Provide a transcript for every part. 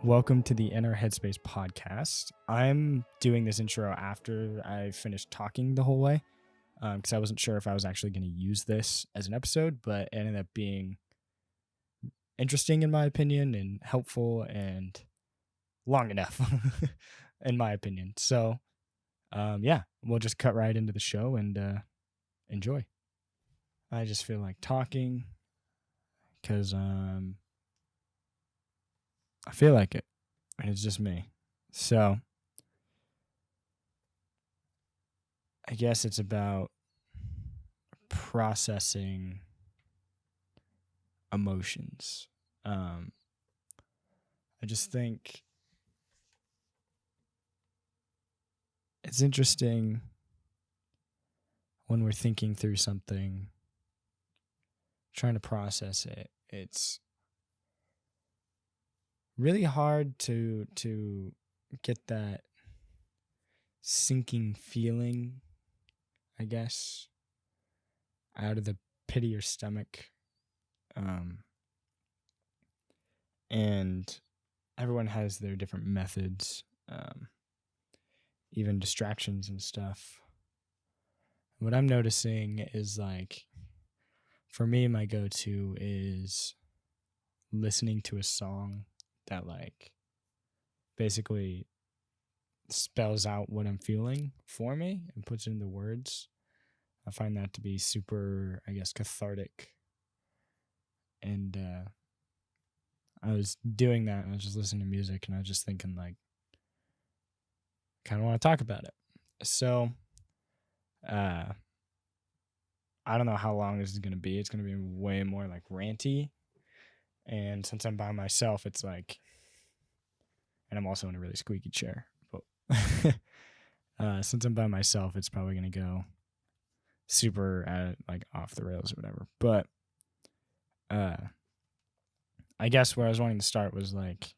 Welcome to the Inner Headspace podcast. I'm doing this intro after I finished talking the whole way because I wasn't sure if I was actually going to use this as an episode, but it ended up being interesting in my opinion and helpful and long enough in my opinion. So, yeah, we'll just cut right into the show and enjoy. I just feel like talking because I feel like it, and it's just me. So, I guess it's about processing emotions. I just think it's interesting when we're thinking through something, trying to process it. It's really hard to get that sinking feeling, I guess, out of the pit of your stomach. And everyone has their different methods, even distractions and stuff. What I'm noticing is like, for me, my go-to is listening to a song that like basically spells out what I'm feeling for me and puts it into words. I find that to be super, I guess, cathartic. And I was doing that and I was just listening to music and I was just thinking like, kind of want to talk about it. So, I don't know how long this is going to be. It's going to be way more like ranty. And since I'm by myself, it's like, and I'm also in a really squeaky chair. But since I'm by myself, it's probably going to go super like off the rails or whatever. But I guess where I was wanting to start was like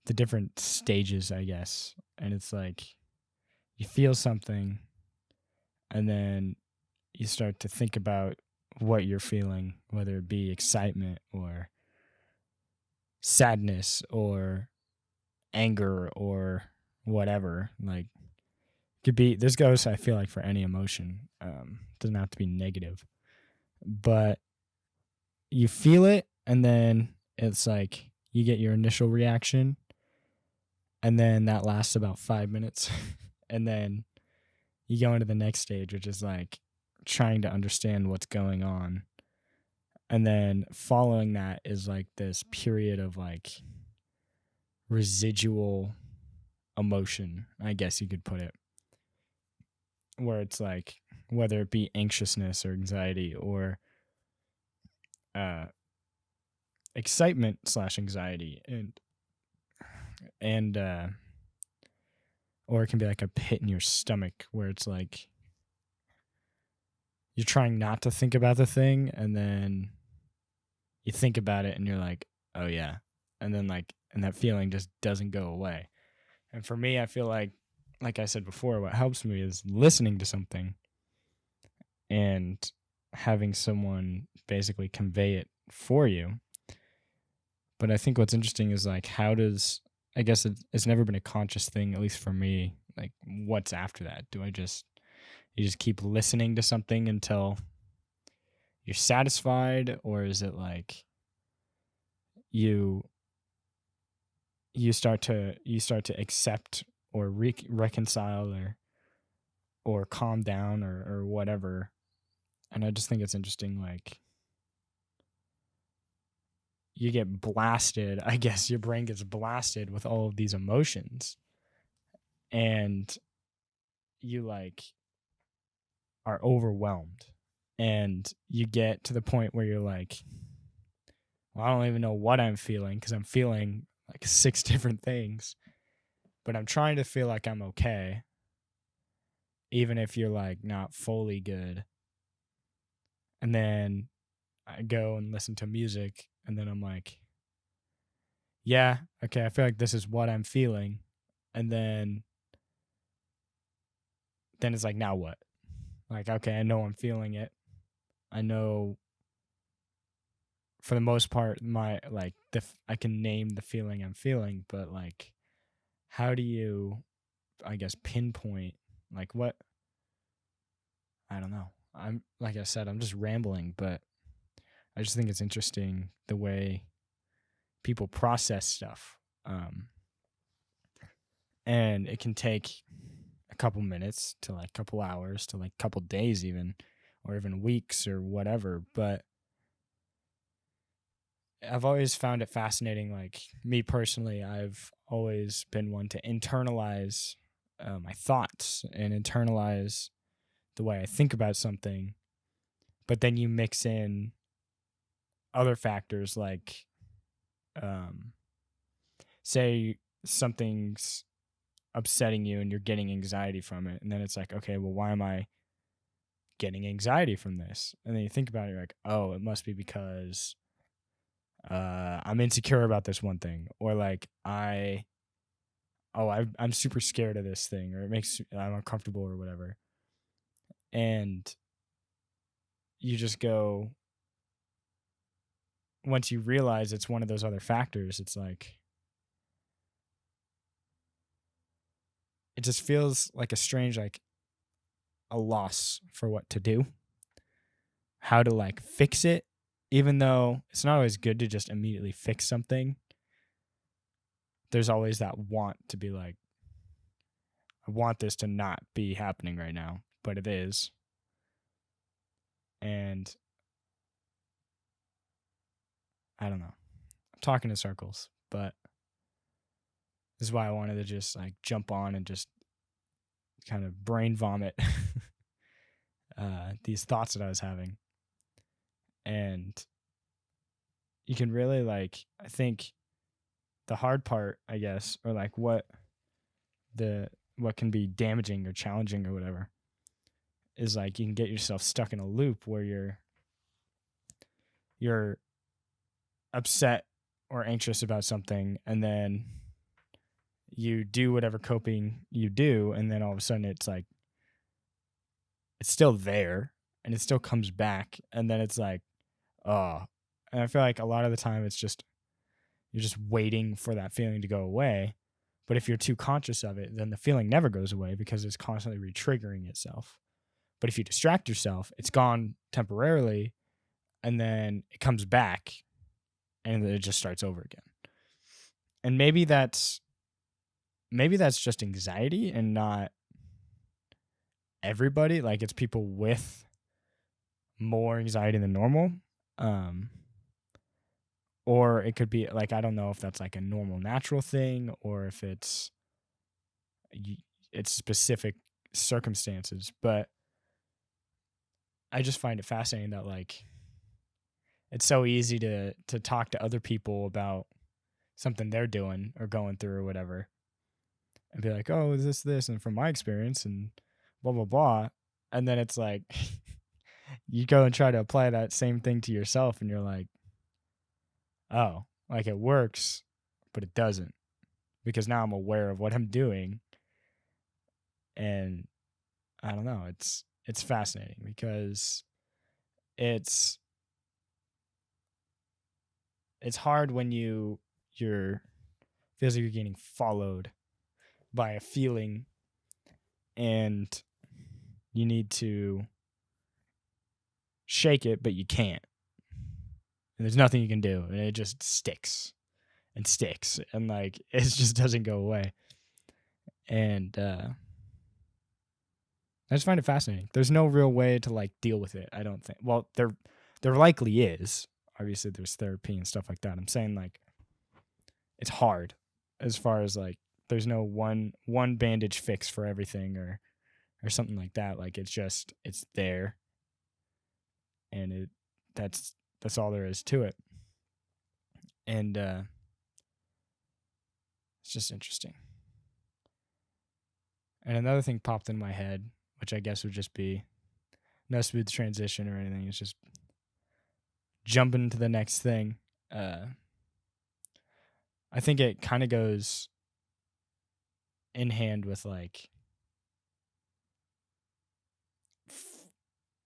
the different stages, I guess. And it's like you feel something and then you start to think about what you're feeling, whether it be excitement or sadness or anger or whatever. Like, could be, this goes, I feel like, for any emotion. Doesn't have to be negative, but you feel it and then it's like you get your initial reaction and then that lasts about 5 minutes and then you go into the next stage, which is like trying to understand what's going on. And then following that is like this period of like residual emotion, I guess you could put it, where it's like whether it be anxiousness or anxiety or excitement / anxiety and or it can be like a pit in your stomach where it's like you're trying not to think about the thing and then you think about it and you're like, oh yeah, and then like, and that feeling just doesn't go away. And for me, I feel like I said before, what helps me is listening to something and having someone basically convey it for you. But I think what's interesting is like, how does, I guess it's never been a conscious thing, at least for me. Like, what's after that? Do I just, you just keep listening to something until you're satisfied? Or is it like you start to accept or reconcile or calm down or whatever? And I just think it's interesting, like, you get blasted, I guess your brain gets blasted with all of these emotions and you like are overwhelmed and you get to the point where you're like, well, I don't even know what I'm feeling because I'm feeling like 6 different things, but I'm trying to feel like I'm okay, even if you're like not fully good. And then I go and listen to music and then I'm like, yeah, okay, I feel like this is what I'm feeling. And then it's like, now what? Like, okay, I know I'm feeling it. I know for the most part, my like I can name the feeling I'm feeling, but like, how do you, I guess, pinpoint like what? I don't know. I'm like I said, I'm just rambling, but I just think it's interesting the way people process stuff, and it can take a couple minutes to like couple hours to like couple days even, or even weeks or whatever. But I've always found it fascinating. Like me personally, I've always been one to internalize my thoughts and internalize the way I think about something. But then you mix in other factors like, um, say something's upsetting you and you're getting anxiety from it. And then it's like, okay, well, why am I getting anxiety from this? And then you think about it, you're like, oh, it must be because I'm insecure about this one thing, or like I'm super scared of this thing, or I'm uncomfortable or whatever. And you just go, once you realize it's one of those other factors, it's like, it just feels like a strange, like a loss for what to do, how to like fix it, even though it's not always good to just immediately fix something. There's always that want to be like, I want this to not be happening right now, but it is. And I don't know. I'm talking in circles, but this is why I wanted to just like jump on and just kind of brain vomit these thoughts that I was having. And you can really like, I think the hard part, I guess, or like what can be damaging or challenging or whatever, is like you can get yourself stuck in a loop where you're upset or anxious about something, and then you do whatever coping you do, and then all of a sudden it's like it's still there and it still comes back, and then it's like, oh. And I feel like a lot of the time it's just you're just waiting for that feeling to go away. But if you're too conscious of it, then the feeling never goes away because it's constantly re-triggering itself. But if you distract yourself, it's gone temporarily, and then it comes back and it just starts over again. And maybe that's just anxiety and not everybody. Like it's people with more anxiety than normal. Or it could be like, I don't know if that's like a normal natural thing or if it's specific circumstances, but I just find it fascinating that like it's so easy to talk to other people about something they're doing or going through or whatever, and be like, oh, is this, and from my experience and blah blah blah, and then it's like you go and try to apply that same thing to yourself, and you're like, oh, like it works, but it doesn't, because now I'm aware of what I'm doing, and I don't know, it's fascinating because it's hard when you're feels like you're getting followed by a feeling and you need to shake it, but you can't. And there's nothing you can do. And it just sticks and sticks. And like it just doesn't go away. And I just find it fascinating. There's no real way to like deal with it, I don't think. Well, there likely is. Obviously there's therapy and stuff like that. I'm saying like it's hard as far as like there's no one bandage fix for everything or something like that. Like it's there, and that's all there is to it. And it's just interesting. And another thing popped in my head, which I guess would just be no smooth transition or anything. It's just jumping to the next thing. I think it kind of goes in hand with like,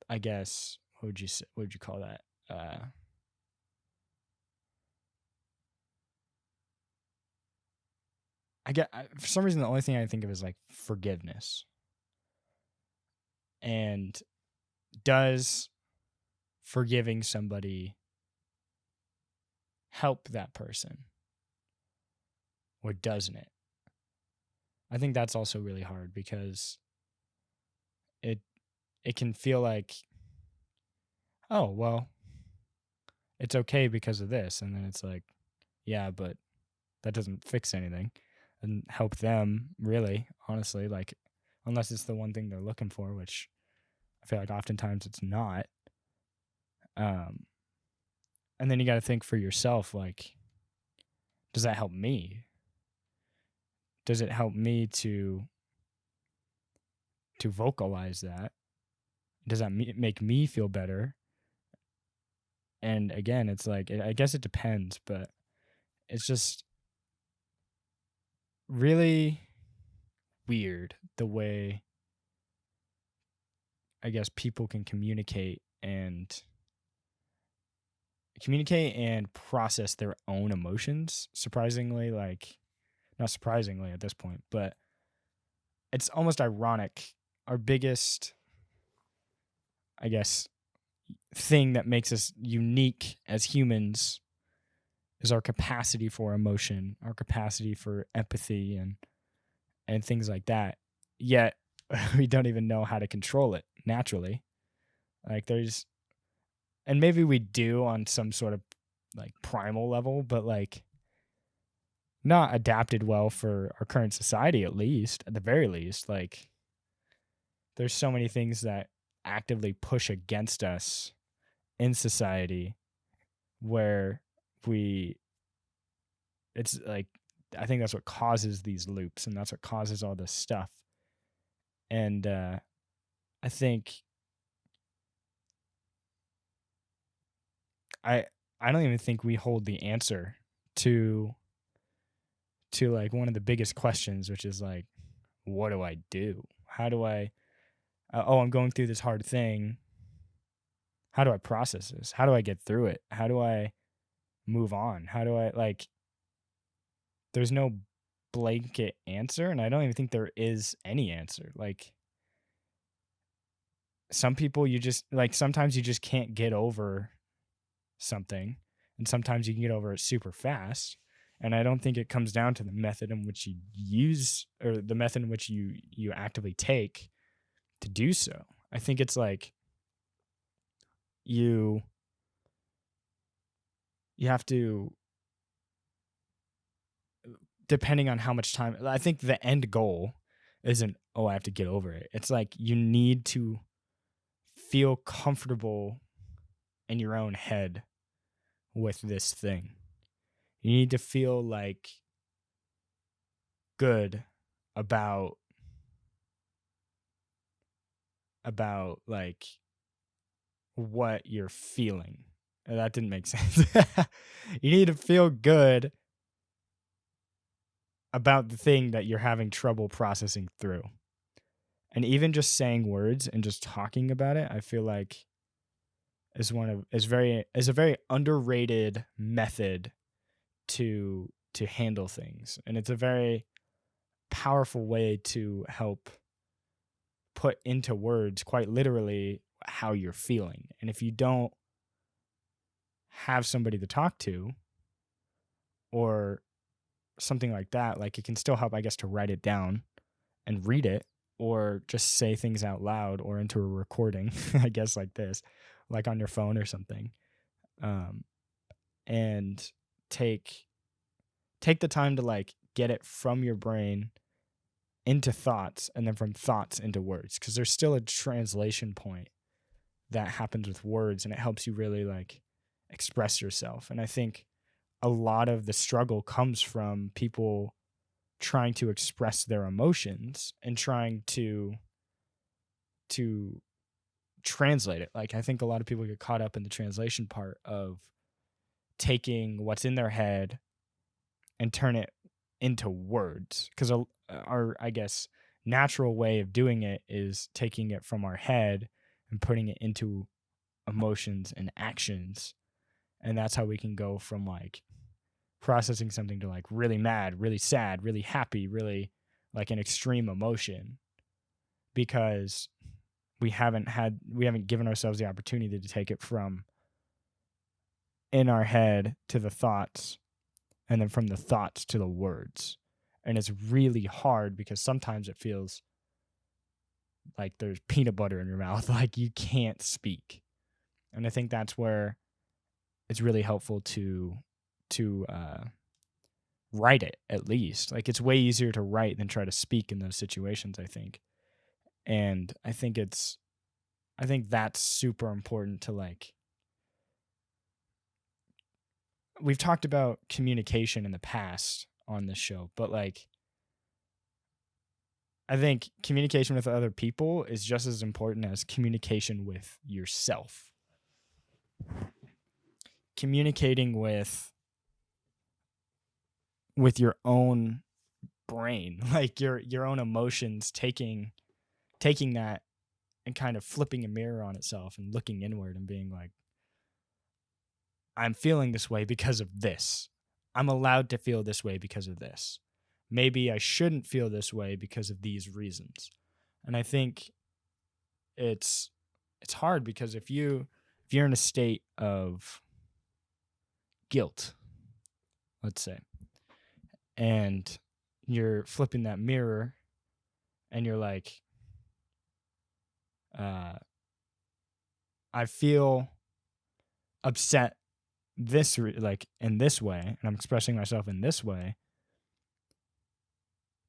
I guess, what would you call that? for some reason, the only thing I think of is like forgiveness. And does forgiving somebody help that person, or doesn't it? I think that's also really hard, because it can feel like, oh, well, it's okay because of this. And then it's like, yeah, but that doesn't fix anything and help them, really, honestly, like, unless it's the one thing they're looking for, which I feel like oftentimes it's not. And then you got to think for yourself, like, does that help me? Does it help me to vocalize that? Does that make me feel better? And again, it's like, I guess it depends, but it's just really weird the way, I guess, people can communicate and process their own emotions. Surprisingly, like, not surprisingly at this point, but it's almost ironic. Our biggest, I guess, thing that makes us unique as humans is our capacity for emotion, our capacity for empathy and things like that. Yet we don't even know how to control it naturally. Like, and maybe we do on some sort of like primal level, but like not adapted well for our current society, at the very least. Like, there's so many things that actively push against us in society, where it's like, I think that's what causes these loops, and that's what causes all this stuff. And I think I don't even think we hold the answer to like one of the biggest questions, which is like, what do I do? How do I I'm going through this hard thing. How do I process this? How do I get through it? How do I move on? How do I, like, there's no blanket answer, and I don't even think there is any answer. Like, some people, you just, like, sometimes you just can't get over something, and sometimes you can get over it super fast. And I don't think it comes down to the method in which you use, or the method in which you actively take to do so. I think it's like you have to, depending on how much time, I think the end goal isn't, oh, I have to get over it. It's like, you need to feel comfortable in your own head with this thing. You need to feel like good about like what you're feeling. That didn't make sense. You need to feel good about the thing that you're having trouble processing through. And even just saying words and just talking about it, I feel like is a very underrated method to handle things. And it's a very powerful way to help put into words, quite literally, how you're feeling. And if you don't have somebody to talk to, or something like that, like, it can still help, I guess, to write it down and read it, or just say things out loud, or into a recording, I guess, like this, like on your phone or something. And take the time to, like, get it from your brain into thoughts, and then from thoughts into words, because there's still a translation point that happens with words, and it helps you really, like, express yourself. And I think a lot of the struggle comes from people trying to express their emotions and trying to translate it. Like, I think a lot of people get caught up in the translation part of taking what's in their head and turn it into words, because our, I guess, natural way of doing it is taking it from our head and putting it into emotions and actions. And that's how we can go from, like, processing something to like really mad, really sad, really happy, really like an extreme emotion, because we haven't given ourselves the opportunity to take it from in our head to the thoughts, and then from the thoughts to the words. And it's really hard because sometimes it feels like there's peanut butter in your mouth, like you can't speak. And I think that's where it's really helpful to write it, at least. Like, it's way easier to write than try to speak in those situations, I think. And I think that's super important to, like, we've talked about communication in the past on this show, but like, I think communication with other people is just as important as communication with yourself. Communicating with your own brain, like your own emotions, taking that and kind of flipping a mirror on itself and looking inward and being like, I'm feeling this way because of this. I'm allowed to feel this way because of this. Maybe I shouldn't feel this way because of these reasons. And I think it's hard because if you're in a state of guilt, let's say, and you're flipping that mirror and you're like, I feel upset like in this way, and I'm expressing myself in this way,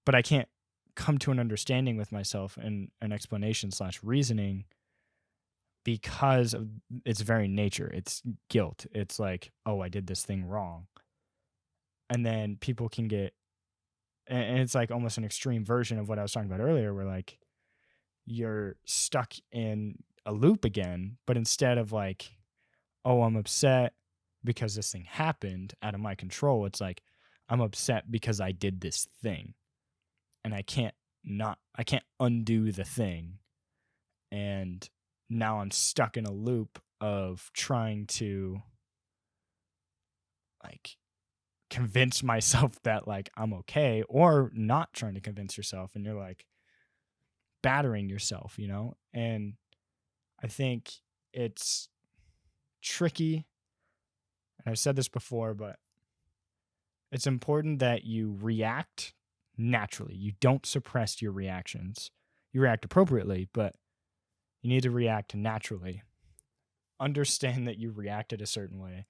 but I can't come to an understanding with myself and an explanation / reasoning because of its very nature. It's guilt. It's like, oh, I did this thing wrong. And then people can get, and it's like almost an extreme version of what I was talking about earlier, where like you're stuck in a loop again, but instead of like, oh, I'm upset because this thing happened out of my control, it's like, I'm upset because I did this thing and I can't undo the thing. And now I'm stuck in a loop of trying to like convince myself that like I'm okay, or not trying to convince yourself, and you're like battering yourself, you know? And I think it's tricky. And I've said this before, but it's important that you react naturally. You don't suppress your reactions. You react appropriately, but you need to react naturally. Understand that you reacted a certain way.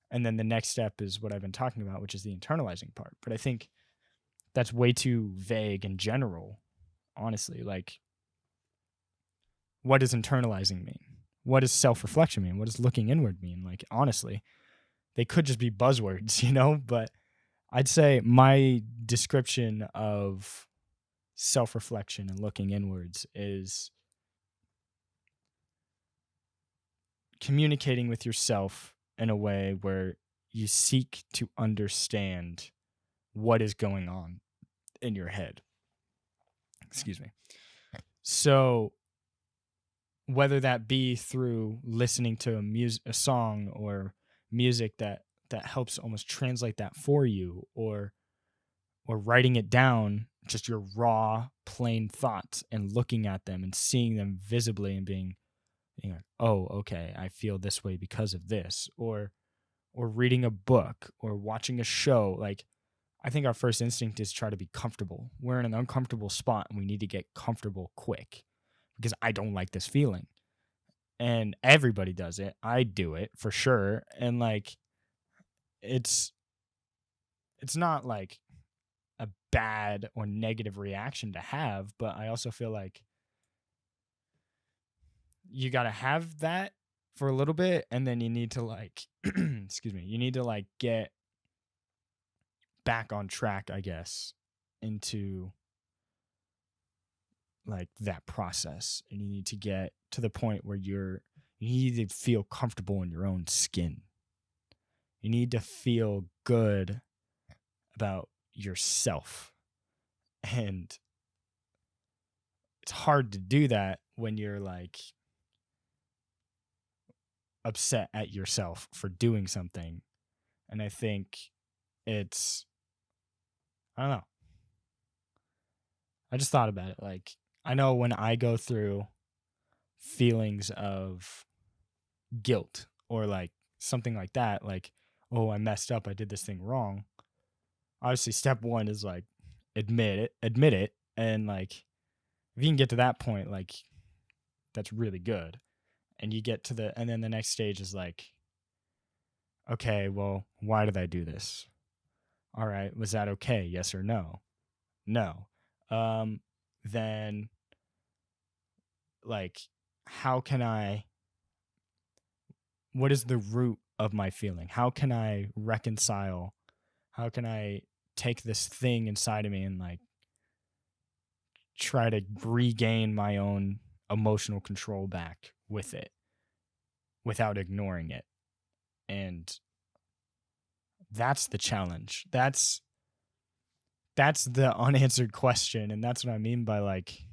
And then the next step is what I've been talking about, which is the internalizing part. But I think that's way too vague and general, honestly. Like, what does internalizing mean? What does self-reflection mean? What does looking inward mean? Like, honestly, they could just be buzzwords, you know? But I'd say my description of self-reflection and looking inwards is communicating with yourself in a way where you seek to understand what is going on in your head. Excuse me. So whether that be through listening to a song or music that helps almost translate that for you, or writing it down, just your raw, plain thoughts, and looking at them and seeing them visibly and being, you know, oh, okay, I feel this way because of this, or reading a book or watching a show. Like, I think our first instinct is try to be comfortable. We're in an uncomfortable spot and we need to get comfortable quick because I don't like this feeling. And everybody does it. I do it for sure. And like, it's not like a bad or negative reaction to have, but I also feel like you got to have that for a little bit, and then you need to like excuse me, you need to like get back on track, I guess, into like that process. And you need to get to the point where you need to feel comfortable in your own skin. You need to feel good about yourself. And it's hard to do that when you're like upset at yourself for doing something. And I think it's, I don't know. I just thought about it. Like, I know when I go through feelings of guilt or like something like that, like, oh, I messed up, I did this thing wrong. Obviously, step one is like admit it, and like if you can get to that point, like that's really good. And you get to and then the next stage is like, okay, well, why did I do this? All right, was that okay? Yes or no? No. Then like, how can I? What is the root of my feeling? How can I reconcile? How can I take this thing inside of me and like try to regain my own emotional control back with it without ignoring it? And that's the challenge. That's the unanswered question, and that's what I mean by like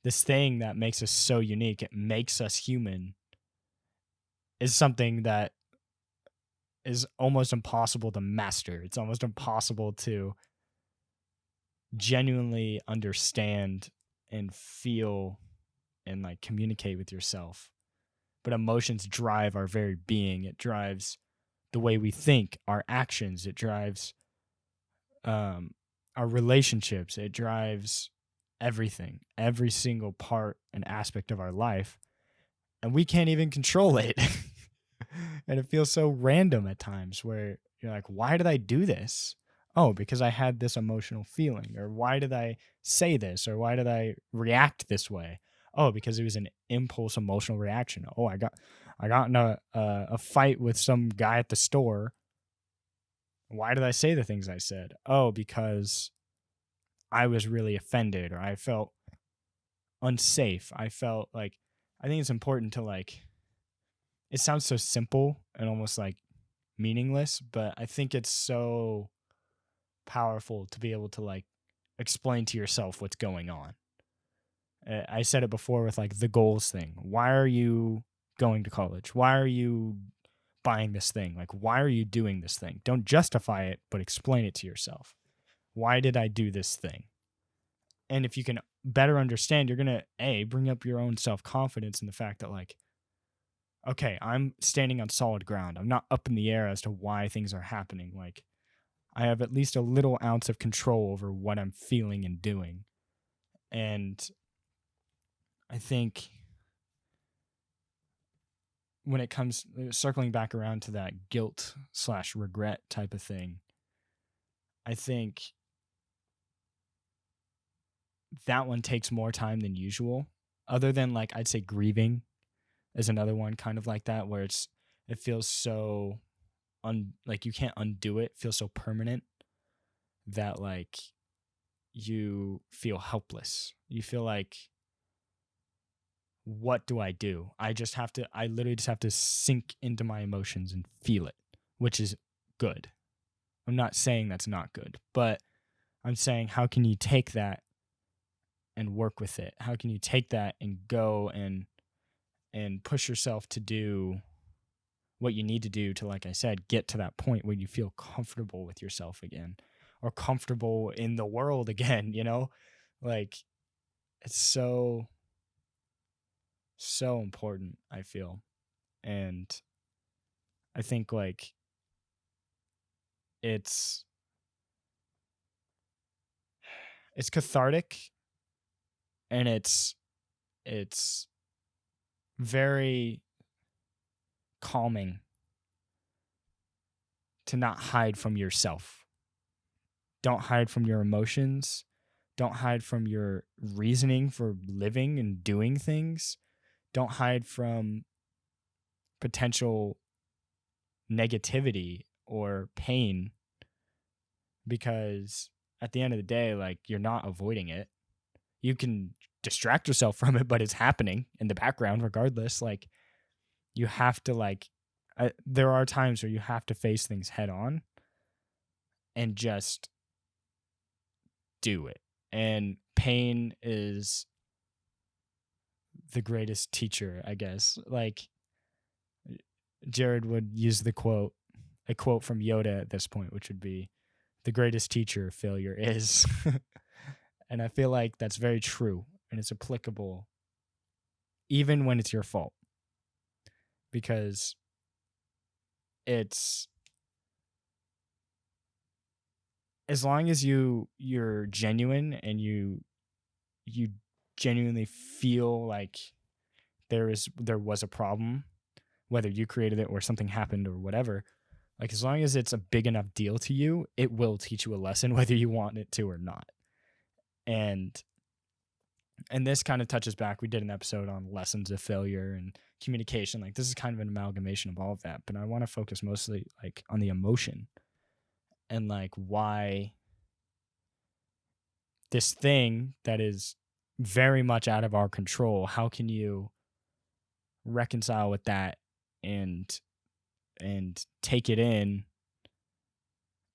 this thing that makes us so unique. It makes us human. Is something that is almost impossible to master. It's almost impossible to genuinely understand and feel and like communicate with yourself. But emotions drive our very being. It drives the way we think, our actions. It drives our relationships. It drives everything, every single part and aspect of our life. And we can't even control it. And it feels so random at times where you're like, why did I do this? Oh, because I had this emotional feeling. Or why did I say this? Or why did I react this way? Oh, because it was an impulse emotional reaction. Oh, I got in a fight with some guy at the store. Why did I say the things I said? Oh, because I was really offended, or I felt unsafe. I felt like, I think it's important to like, it sounds so simple and almost like meaningless, but I think it's so powerful to be able to like explain to yourself what's going on. I said it before with like the goals thing. Why are you going to college? Why are you buying this thing? Like, why are you doing this thing? Don't justify it, but explain it to yourself. Why did I do this thing? And if you can better understand, you're going to bring up your own self-confidence in the fact that like, okay, I'm standing on solid ground. I'm not up in the air as to why things are happening. Like, I have at least a little ounce of control over what I'm feeling and doing. And I think when it comes circling back around to that guilt/regret type of thing, I think that one takes more time than usual. Other than like, I'd say grieving is another one kind of like that, where it feels so like you can't undo it. It feels so permanent that like you feel helpless. You feel like, what do I do? I literally just have to sink into my emotions and feel it, which is good. I'm not saying that's not good, but I'm saying, how can you take that and work with it? How can you take that and go and push yourself to do what you need to do to, like I said, get to that point where you feel comfortable with yourself again, or comfortable in the world again, you know? Like, it's so important, I feel. And I think like it's cathartic, and it's very calming to not hide from yourself. Don't hide from your emotions. Don't hide from your reasoning for living and doing things. Don't hide from potential negativity or pain, because at the end of the day, like, you're not avoiding it. You can distract yourself from it, but it's happening in the background regardless. Like, you have to like, there are times where you have to face things head on and just do it. And pain is the greatest teacher, I guess. Like, Jared would use the quote, a quote from Yoda at this point, which would be, the greatest teacher failure is. And I feel like that's very true, and it's applicable even when it's your fault, because it's, as long as you're genuine and you genuinely feel like there was a problem, whether you created it or something happened or whatever, like as long as it's a big enough deal to you, it will teach you a lesson whether you want it to or not. And this kind of touches back, we did an episode on lessons of failure and communication. Like this is kind of an amalgamation of all of that, but I want to focus mostly like on the emotion and like why this thing that is very much out of our control, how can you reconcile with that and take it in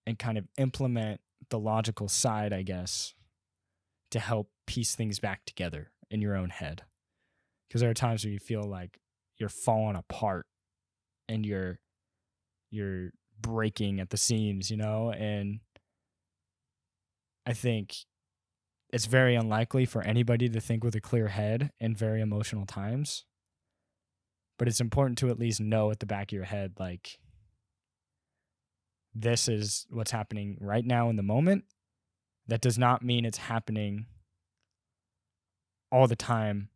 and kind of implement the logical side, I guess, to help piece things back together in your own head. Because there are times where you feel like you're falling apart and you're breaking at the seams, and I think it's very unlikely for anybody to think with a clear head in very emotional times. But it's important to at least know at the back of your head, like, this is what's happening right now in the moment. That does not mean it's happening all the time,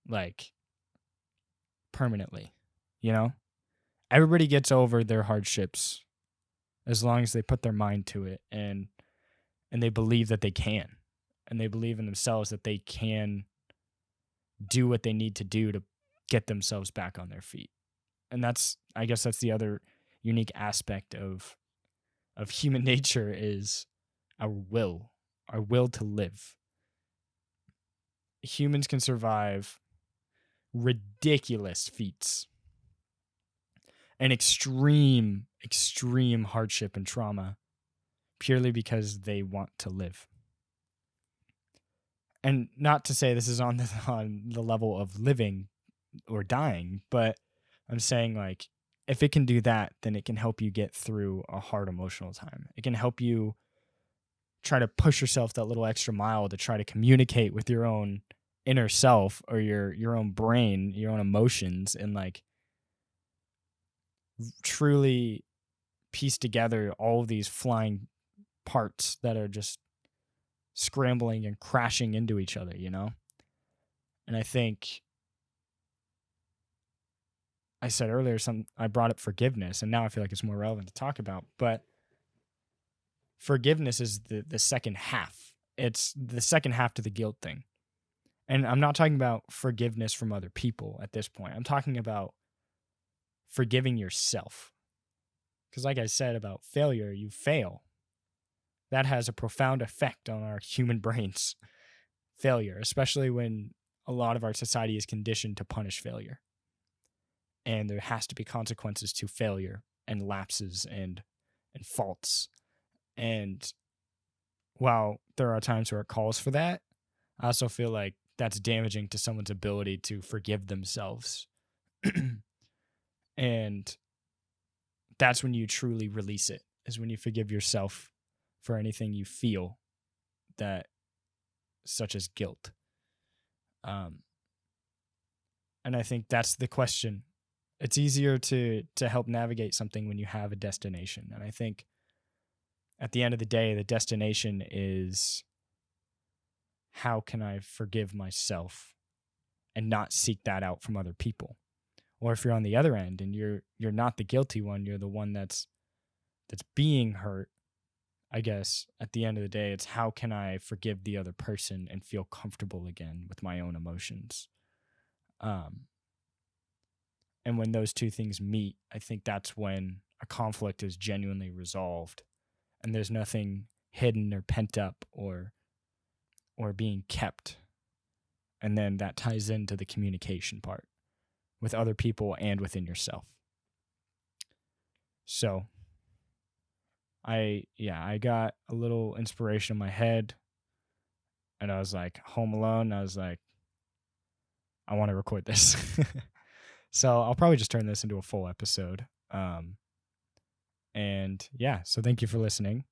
like, permanently, Everybody gets over their hardships as long as they put their mind to it and they believe that they can, and they believe in themselves that they can do what they need to do to get themselves back on their feet. And I guess that's the other unique aspect of human nature, is our will to live. Humans can survive ridiculous feats and extreme hardship and trauma purely because they want to live. And not to say this is on the level of living or dying, but I'm saying, like, if it can do that, then it can help you get through a hard emotional time. It can help you try to push yourself that little extra mile to try to communicate with your own inner self or your own brain, your own emotions, and like truly piece together all of these flying parts that are just scrambling and crashing into each other, And I think I said earlier, I brought up forgiveness, and now I feel like it's more relevant to talk about. But forgiveness is the second half. It's the second half to the guilt thing. And I'm not talking about forgiveness from other people at this point. I'm talking about forgiving yourself. Because like I said about failure, you fail. That has a profound effect on our human brains. Failure, especially when a lot of our society is conditioned to punish failure. And there has to be consequences to failure and lapses and faults. And while there are times where it calls for that, I also feel like that's damaging to someone's ability to forgive themselves. And that's when you truly release it, is when you forgive yourself for anything you feel, that such as guilt. And I think that's the question. It's easier to help navigate something when you have a destination. And I think at the end of the day, the destination is, how can I forgive myself and not seek that out from other people? Or if you're on the other end and you're not the guilty one, you're the one that's being hurt, I guess at the end of the day, it's how can I forgive the other person and feel comfortable again with my own emotions? And when those two things meet, I think that's when a conflict is genuinely resolved and there's nothing hidden or pent up or being kept. And then that ties into the communication part with other people and within yourself. So I got a little inspiration in my head, and I was like, home alone. I was like, I want to record this. So I'll probably just turn this into a full episode. And yeah, so thank you for listening.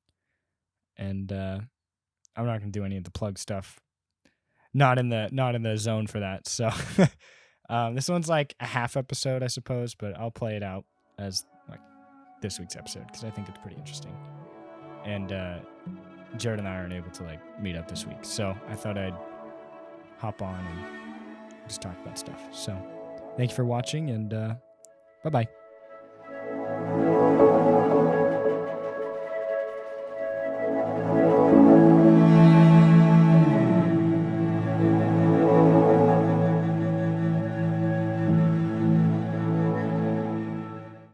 And I'm not gonna do any of the plug stuff. Not in the zone for that. So this one's like a half episode, I suppose, but I'll play it out as like this week's episode because I think it's pretty interesting. And Jared and I aren't able to like meet up this week, so I thought I'd hop on and just talk about stuff. So thank you for watching, and bye-bye.